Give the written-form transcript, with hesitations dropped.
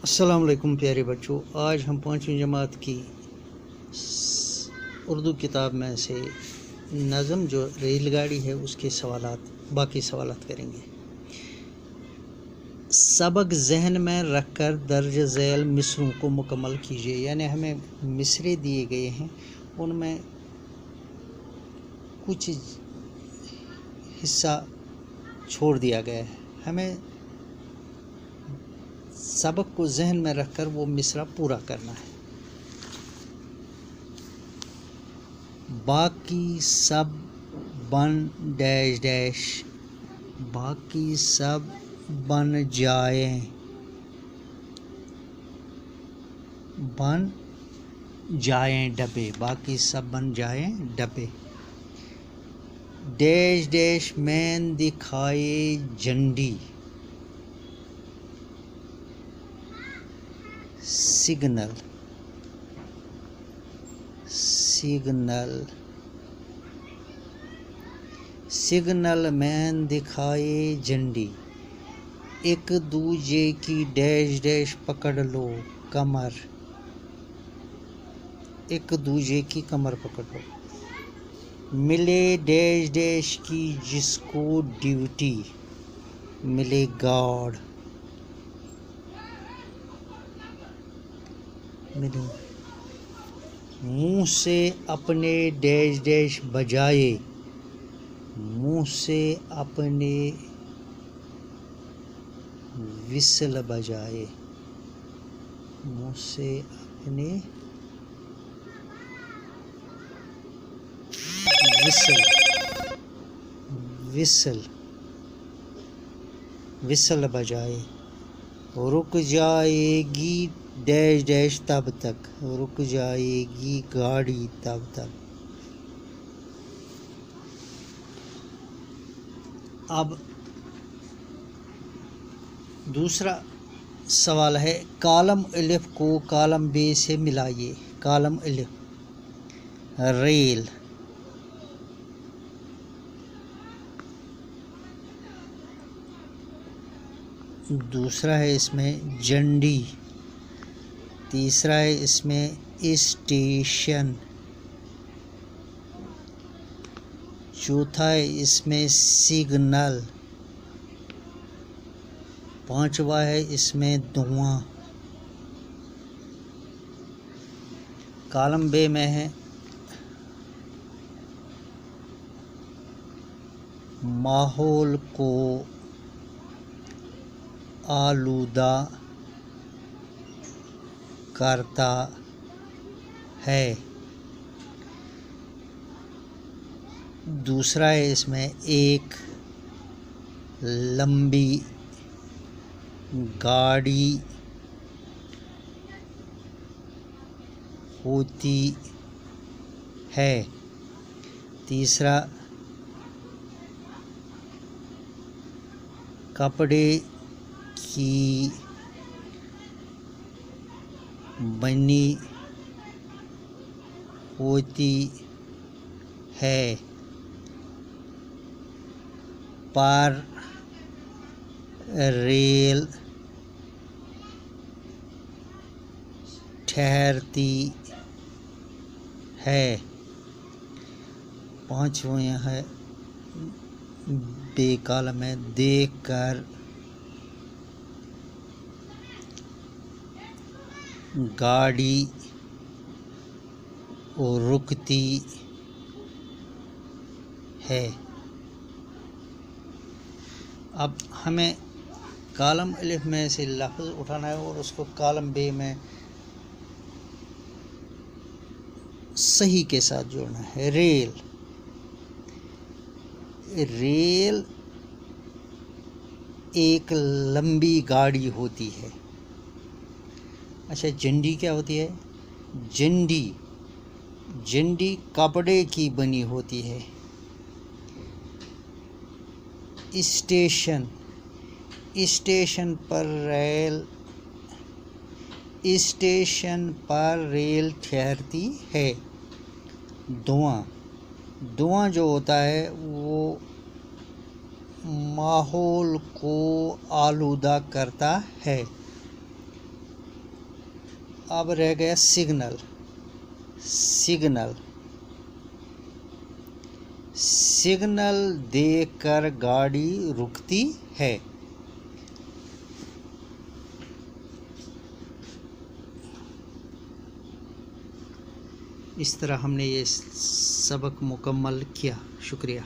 अस्सलाम वालेकुम प्यारे बच्चों। आज हम 5वीं जमात की उर्दू किताब में से नज़म जो रेलगाड़ी है उसके बाकी सवालात करेंगे। सबक जहन में रखकर दर्ज झैल मिसरों को मुकम्मल कीजिए। यानी हमें मिसरे दिए गए हैं, उनमें कुछ हिस्सा छोड़ दिया गया है, हमें सबक को जहन में रखकर वो मिसरा पूरा करना है। बाकी सब बन डैश डैश, बाकी सब बन जाएं, बन जाएं डब्बे, बाकी सब बन जाएं डब्बे। डैश डैश मैन दिखाए झंडी, सिग्नल सिग्नल सिग्नल मैन दिखाए झंडी। एक दूजे की डैश डैश पकड़ लो कमर, एक दूजे की कमर पकड़ लो। मिले डैश डैश की जिसको ड्यूटी, मिले गार्ड, मिले। मुंह से अपने डैश डैश बजाए, मुंह से अपने विसल बजाए, मुंह से अपने विसल विसल बजाए। रुक जाएगी डैश डैश तब तक, रुक जाएगी गाड़ी तब तक। अब दूसरा सवाल है, कालम अलिफ को कालम बे से मिलाइए। कालम अलिफ रेल, दूसरा है इसमें झंडी, तीसरा है इसमें स्टेशन, चौथा है इसमें सिग्नल, पांचवा है इसमें धुआं। कॉलम बे में है माहौल को आलूदा करता है, दूसरा है इसमें एक लंबी गाड़ी होती है, तीसरा कपड़े की बनी होती है पर रेल ठहरती है। पांचवा है बेकाल में देखकर गाड़ी और रुकती है। अब हमें कालम अलिफ में से लफ्ज़ उठाना है और उसको कालम बे में सही के साथ जोड़ना है। रेल, रेल एक लंबी गाड़ी होती है। अच्छा, झंडी क्या होती है? झंडी, झंडी कपड़े की बनी होती है। स्टेशन, स्टेशन पर रेल, स्टेशन पर रेल ठहरती है। धुआं, धुआं जो होता है वो माहौल को आलूदा करता है। अब रह गया सिग्नल। सिग्नल, सिग्नल देकर गाड़ी रुकती है। इस तरह हमने ये सबक मुकम्मल किया। शुक्रिया।